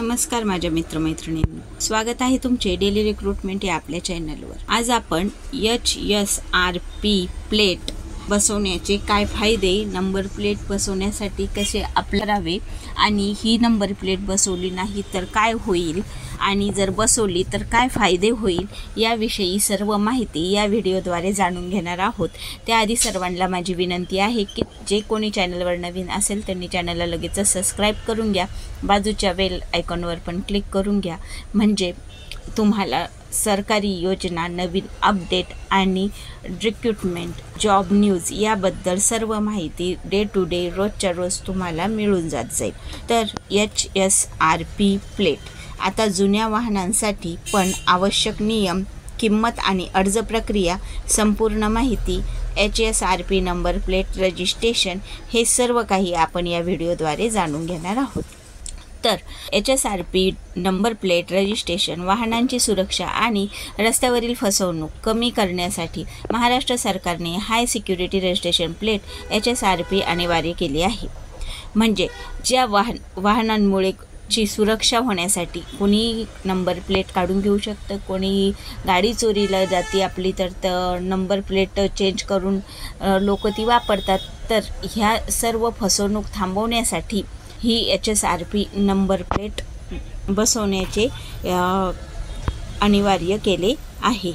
नमस्कार माझ्या मित्रमैत्रिणींनो, स्वागत आहे तुमचे डेली रिक्रूटमेंट या आपल्या चॅनलवर। आज आपण HSRP प्लेट बसवण्याचे काय फायदे, नंबर प्लेट बसवण्यासाठी कसे अप्लाय करावे आणि ही नंबर प्लेट बसवली नाही तर काय होईल आणि जर बसवली तर काय फायदे होईल याविषयी सर्व माहिती या व्हिडिओद्वारे जाणून घेणार आहोत। त्याआधी सर्वांना माझी विनंती आहे की जे कोणी चॅनलवर नवीन असेल त्यांनी चॅनलला लगेच सबस्क्राइब करून घ्या, बाजूच्या बेल आयकॉनवर पण क्लिक करून घ्या, म्हणजे तुम्हाला सरकारी योजना, नवीन अपडेट आणि रिक्रूटमेंट जॉब न्यूज याबद्दल सर्व माहिती डे टू डे रोजच्या रोज तुम्हाला मिळून जात जाईल। तर HSRP प्लेट आता जुन्या वाहनांसाठी पण आवश्यक नियम, किंमत आणि अर्ज प्रक्रिया, संपूर्ण माहिती, HSRP नंबर प्लेट रजिस्ट्रेशन हे सर्व काही आपण या व्हिडिओद्वारे जाणून घेणार आहोत। तर HSRP नंबर प्लेट रजिस्ट्रेशन वाहनांची सुरक्षा आणि रस्त्यावरील फसवणूक कमी करण्यासाठी महाराष्ट्र सरकारने हाय सिक्युरिटी रजिस्ट्रेशन प्लेट HSRP अनिवार्य केली आहे। म्हणजे ज्या वाहनांमुळे ची सुरक्षा होण्यासाठी कोणी नंबर प्लेट काढून घेऊ शकतं, कोणी गाडी चोरीला जाते आपली तर नंबर प्लेट चेंज करून लोक ती वापरतात। तर ह्या सर्व फसवणूक थांबवण्यासाठी ही HSRP नंबर प्लेट बसवण्याचे अनिवार्य केले आहे।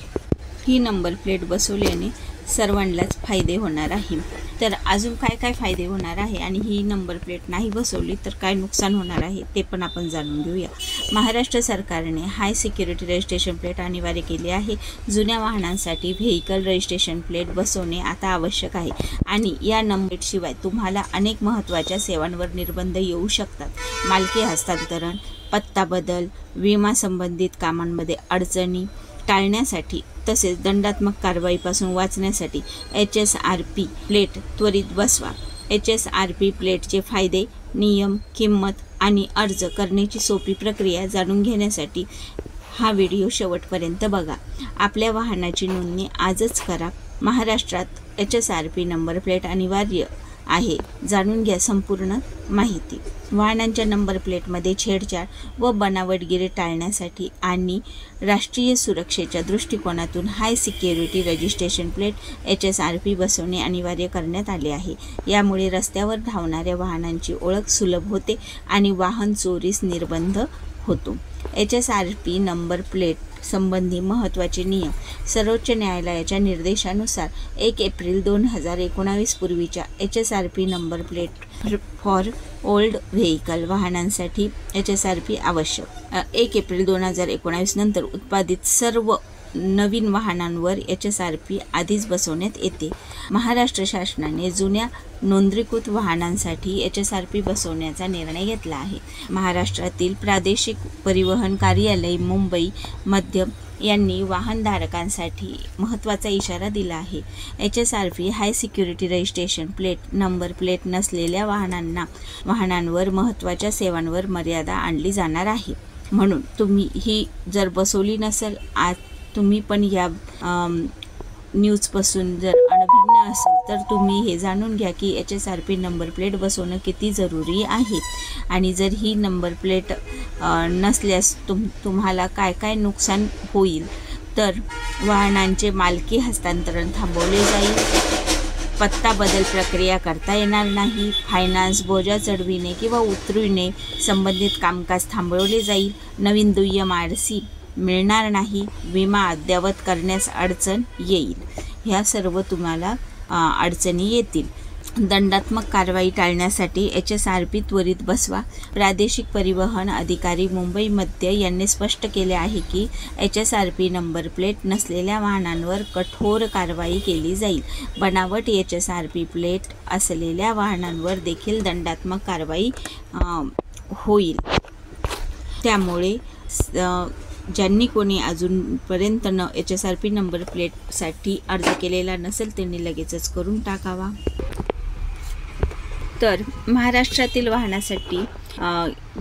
ही नंबर प्लेट बसवल्याने सर्वांनाच फायदे होणार आहे। तर अजून काय काय फायदे होणार आहे आणि ही नंबर प्लेट नाही बसवली तर काय नुकसान होणार आहे ते पण आपण जाणून घेऊया। महाराष्ट्र सरकारने हाय सिक्युरिटी रजिस्ट्रेशन प्लेट अनिवार्य केली आहे। जुन्या वाहनांसाठी व्हेइकल रजिस्ट्रेशन प्लेट बसवणे आता आवश्यक आहे आणि या नंबर शिवाय तुम्हाला अनेक महत्त्वाच्या सेवांवर निर्बंध येऊ शकतात। मालकी हस्तांतरण, पत्ता बदल, विमा संबंधित कामांमध्ये अडचणी टाळण्यासाठी तसेच दंडात्मक कारवाईपासून वाचण्यासाठी HSRP प्लेट त्वरित बसवा। HSRP प्लेटचे फायदे, नियम, किंमत आणि अर्ज करण्याची सोपी प्रक्रिया जाणून घेण्यासाठी हा व्हिडिओ शेवटपर्यंत बघा। आपल्या वाहनाची नोंदणी आजच करा। महाराष्ट्रात HSRP नंबर प्लेट अनिवार्य आहे, जाणून घ्या संपूर्ण माहिती। वाहनांच्या नंबर प्लेटमध्ये छेडछाड व बनावटगिरी टाळण्यासाठी आणि राष्ट्रीय सुरक्षेच्या दृष्टिकोनातून हाय सिक्युरिटी रजिस्ट्रेशन प्लेट HSRP बसवणे अनिवार्य करण्यात आले आहे। यामुळे रस्त्यावर धावणाऱ्या वाहनांची ओळख सुलभ होते आणि वाहन चोरीस निर्बंध होतो। HSRP नंबर प्लेट संबंधी महत्त्वाचे नियम। सर्वोच्च न्यायालयाच्या निर्देशानुसार 1 एप्रिल 2019 पूर्वीच्या HSRP number plate for old vehicle वाहनांसाठी HSRP आवश्यक। 1 एप्रिल 2019 नंतर उत्पादित सर्व नवीन वाहनांवर HSRP आधीच बसवण्यात येते। महाराष्ट्र शासनाने जुन्या नोंदणीकृत वाहनांसाठी HSRP बसवण्याचा निर्णय घेतला आहे। महाराष्ट्रातील प्रादेशिक परिवहन कार्यालय मुंबई मध्य यांनी वाहनधारकांसाठी महत्त्वाचा इशारा दिला आहे। HSRP हाय security registration plate number plate नसलेल्या वाहनांवर महत्त्वाच्या सेवांवर मर्यादा आणली जाणार आहे। म्हणून तुम्ही ही जर बसवली नसेल, आज तुम्ही पण या न्यूजपासून जर अनभिज्ञ असेल तर तुम्ही हे जाणून घ्या की HSRP नंबर प्लेट बसवणं किती जरुरी आहे आणि जर ही नंबर प्लेट नसल्यास तुम्हाला काय काय नुकसान होईल। तर वाहनांचे मालकी हस्तांतरण थांबवले जाईल, पत्ता बदल प्रक्रिया करता येणार नाही, फायनान्स बोजा चढविणे किंवा उतरविणे संबंधित कामकाज थांबवले जाईल, नवीन दुय्यम RC मिळणार नाही, विमा अद्ययावत करण्यास अडचण येईल, ह्या सर्व तुम्हाला अडचणी येतील। दंडात्मक कारवाई टाळण्यासाठी HSRP त्वरित बसवा। प्रादेशिक परिवहन अधिकारी मुंबई मध्य यांनी स्पष्ट केले आहे की HSRP नंबर प्लेट नसलेल्या वाहनांवर कठोर कारवाई केली जाईल। बनावट HSRP प्लेट असलेल्या वाहनांवर देखील दंडात्मक कारवाई होईल। त्यामुळे ज्यांनी कोणी अजूनपर्यंत HSRP नंबर प्लेटसाठी अर्ज केलेला नसेल त्यांनी लगेचच करून टाकावा। तर महाराष्ट्रातील वाहनासाठी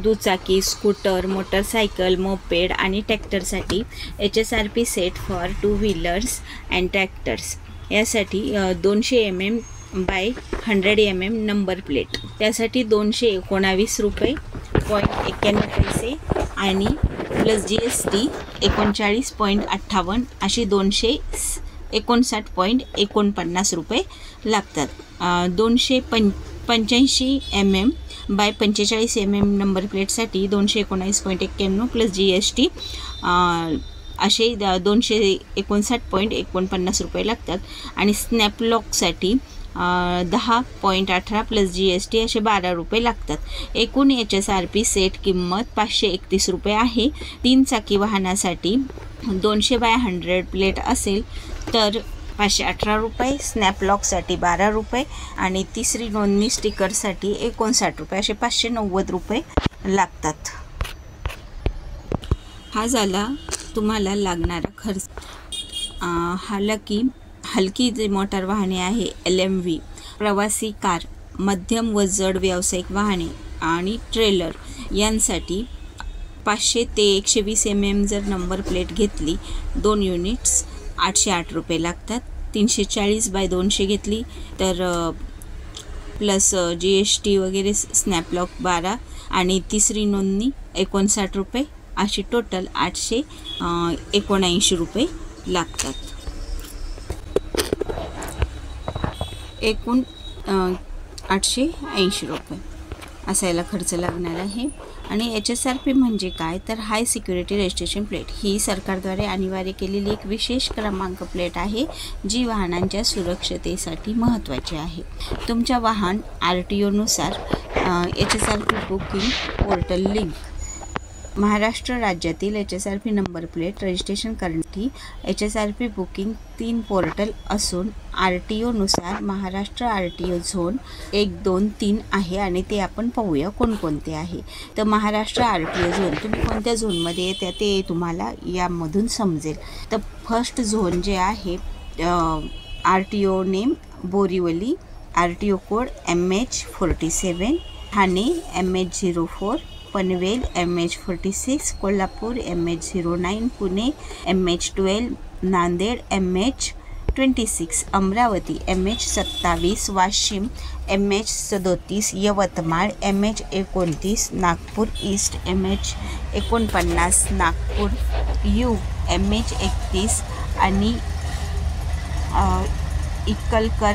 दुचाकी, स्कूटर, मोटरसायकल, मोपेड आणि ट्रॅक्टरसाठी HSRP set for 2 wheelers and tractors यासाठी 200 mm by 100 mm number plate, त्यासाठी 219 रुपये $2.91 आणि प्लस GST 39.58 असे 259.49 रुपये लागतात. 285 mm बाय 45 mm नंबर प्लेटसाठी 219.91 प्लस GST असे 259.49 रुपये लागतात. आणि स्नॅपलॉकसाठी 10.18 प्लस GST असे 12 रुपये लागतात. एकूण HSRP सेट किंमत 531 रुपये आहे. 3 चाकी वाहनासाठी 200/100 प्लेट असेल तर 518 रुपये, स्नॅपलॉकसाठी 12 रुपये आणि तिसरी नोंदणी स्टिकरसाठी 59 रुपये असे 590 रुपये लागतात. हा झाला तुम्हाला लागणारा खर्च. हलकी जे मोटार वाहने आहे LMV, प्रवासी कार, मध्यम व जड व्यावसायिक वाहने आणि ट्रेलर यांसाठी 500 ते 120 mm जर नंबर प्लेट घेतली 2 युनिट्स 808 रुपये लागतात. 340/200 घेतली तर प्लस GST वगैरे स्नॅपलॉक 12 आणि तिसरी नोंदणी 59 रुपये अशी टोटल 879 रुपये लागतात. एकूण 880 रुपये असा याला खर्च लागणार आहे. आणि HSRP म्हणजे काय तर हाय सिक्युरिटी रजिस्ट्रेशन प्लेट ही सरकारद्वारे अनिवार्य केलेली एक विशेष क्रमांक प्लेट आहे जी वाहनांच्या सुरक्षतेसाठी महत्त्वाची आहे. तुमच्या वाहन RTOनुसार HSRP booking portal link. Maharashtra राज्यातील HSRP नंबर प्लेट रजिस्ट्रेशन करण्यासाठी HSRP बुकिंग 3 पोर्टल असून RTOनुसार महाराष्ट्र RTO झोन 1, 2, 3 आहे आणि ते आपण पाहूया कोणकोणते आहे. तर महाराष्ट्र RTO झोन तुम्ही कोणत्या झोनमध्ये येते ते तुम्हाला यामधून समजेल. तर फर्स्ट झोन जे आहे RTO name Borivali, RTO code MH47, Thane MH04, Panvel MH46, Kolhapur MH09, Pune MH12, Nanded MH26, Amravati MH27, Washim MH37, Yavatmal MH29, Nagpur east MH49, Nagpur you MH31 आणि इक्कलकर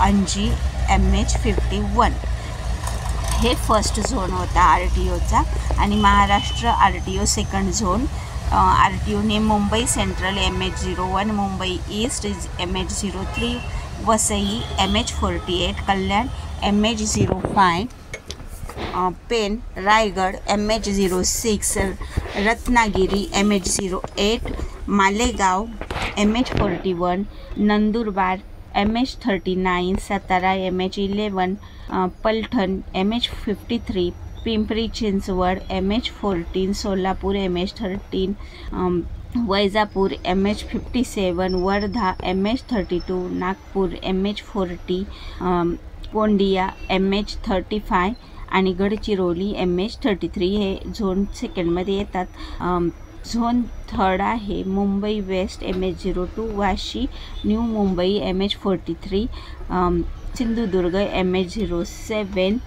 अंजी MH51. हे फर्स्ट झोन होता RTOचा. आणि Maharashtra RTO second zone RTO ने Mumbai central MH01, Mumbai east MH03, Vasai MH48, Kalyan MH05, Pen Raigad MH06, Ratnagiri MH08, Malegaon MH41, Nandurbar MH39, Satara MH11, Phaltan MH53, Pimpri Chinchwad MH14, Solapur MH13, Vaijapur MH57, Wardha MH32, Nagpur MH40, Gondia MH35 आणि Gadchiroli MH33 हे zone सेकंडमध्ये येतात. झोन थर्ड आहे Mumbai west MH02, Vashi new Mumbai MH43, Sindhudurg MH07,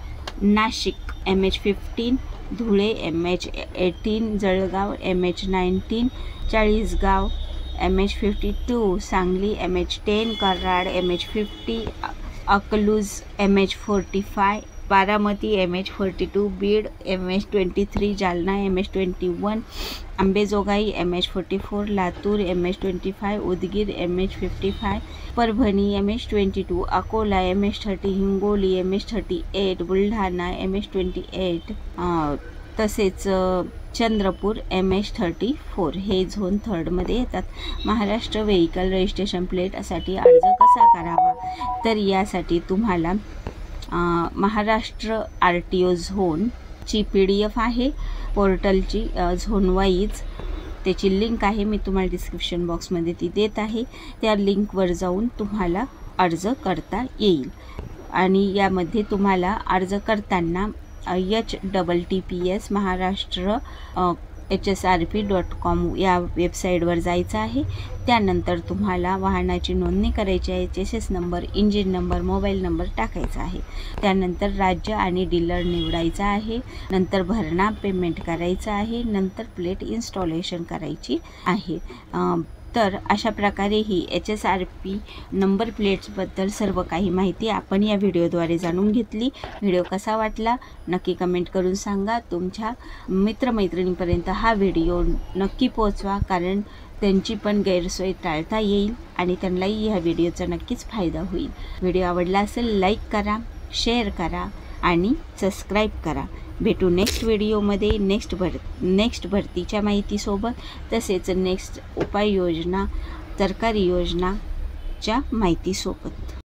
Nashik MH15, Dhule MH18, Jalgaon MH19, Chalisgaon MH52, Sangli MH10, Karad MH50, Akluj MH45, Baramati MH42, Beed MH23, Jalna MH21, Ambejogai MH44, Latur MH25, Udgir MH55, Parbhani MH22, Akola MH30, Hingoli MH38, Buldhana MH28, तसेच Chandrapur MH34 हे zone थर्डमध्ये येतात. Maharashtra vehicle registration प्लेटसाठी अर्ज कसा करावा तर यासाठी तुम्हाला महाराष्ट्र RTO झोनची PDF आहे पोर्टलची झोन वाईज त्याची लिंक आहे मी तुम्हाला डिस्क्रिप्शन बॉक्समध्ये ती देत आहे. त्या लिंकवर जाऊन तुम्हाला अर्ज करता येईल. आणि यामध्ये तुम्हाला अर्ज करताना HTTPS महाराष्ट्र hsrp.com या वेबसाईटवर जायचं आहे। त्यानंतर तुम्हाला वाहनाची नोंदणी करायची आहे। Chassis number, engine number, mobile number टाकायचा आहे। त्यानंतर राज्य आणि डीलर निवडायचा आहे। नंतर भरणा पेमेंट करायचं आहे। नंतर प्लेट इन्स्टॉलेशन करायची आहे। तर अशा प्रकारे ही HSRP नंबर प्लेट्सबद्दल सर्व काही माहिती आपण या व्हिडिओद्वारे जाणून घेतली। व्हिडिओ कसा वाटला नक्की कमेंट करून सांगा। तुमच्या मित्रमैत्रिणींपर्यंत हा व्हिडिओ नक्की पोहोचवा, कारण त्यांची पण गैरसोय टाळता येईल आणि त्यांनाही ह्या व्हिडिओचा नक्कीच फायदा होईल। व्हिडिओ आवडला असेल लाईक करा, शेअर करा आणि सबस्क्राईब करा। भेटू नेक्स्ट व्हिडिओमध्ये नेक्स्ट भरतीच्या माहितीसोबत, तसेच नेक्स्ट उपाययोजना, सरकारी योजनाच्या माहितीसोबत।